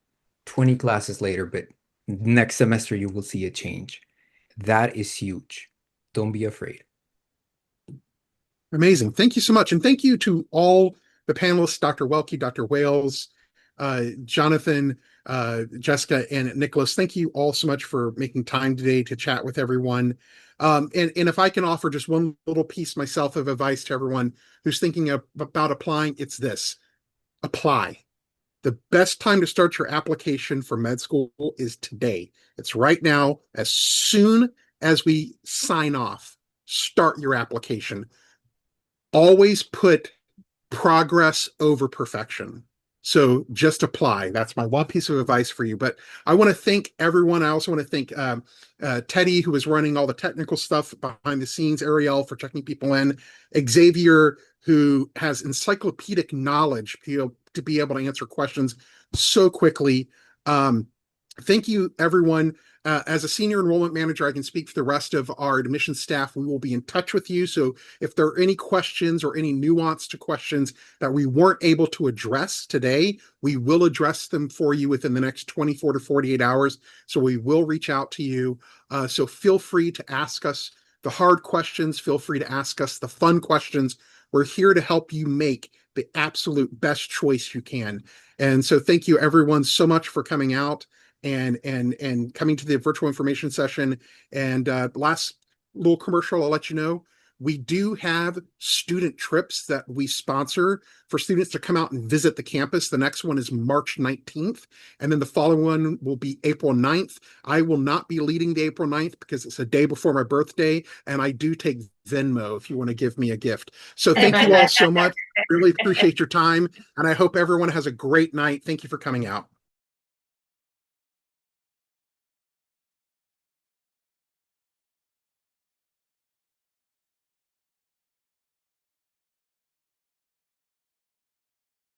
20 classes later, but next semester you will see a change. That is huge. Don't be afraid. Amazing. Thank you so much. And thank you to all the panelists, Dr. Welke, Dr. Wales, Jonathan, Jessica, and Nicholas. Thank you all so much for making time today to chat with everyone. And if I can offer just one little piece myself of advice to everyone who's thinking about applying, it's this: apply. The best time to start your application for med school is today. It's right now. As soon as we sign off, start your application. Always put progress over perfection. So just apply. That's my one piece of advice for you. But I want to thank everyone. I also want to thank Teddy, who is running all the technical stuff behind the scenes, Ariel for checking people in, Xavier, who has encyclopedic knowledge to be able to answer questions so quickly. Thank you, everyone. As a senior enrollment manager, I can speak for the rest of our admissions staff. We will be in touch with you. So if there are any questions or any nuance to questions that we weren't able to address today, we will address them for you within the next 24 to 48 hours. So we will reach out to you. So feel free to ask us the hard questions. Feel free to ask us the fun questions. We're here to help you make the absolute best choice you can. And so thank you, everyone, so much for coming out and coming to the virtual information session. And last little commercial, I'll let you know, we do have student trips that we sponsor for students to come out and visit the campus. The next one is March 19th, and then the following one will be April 9th. I will not be leading the April 9th because it's a day before my birthday, and I do take Venmo if you want to give me a gift. So thank you all so much. Really appreciate your time, and I hope everyone has a great night. Thank you for coming out.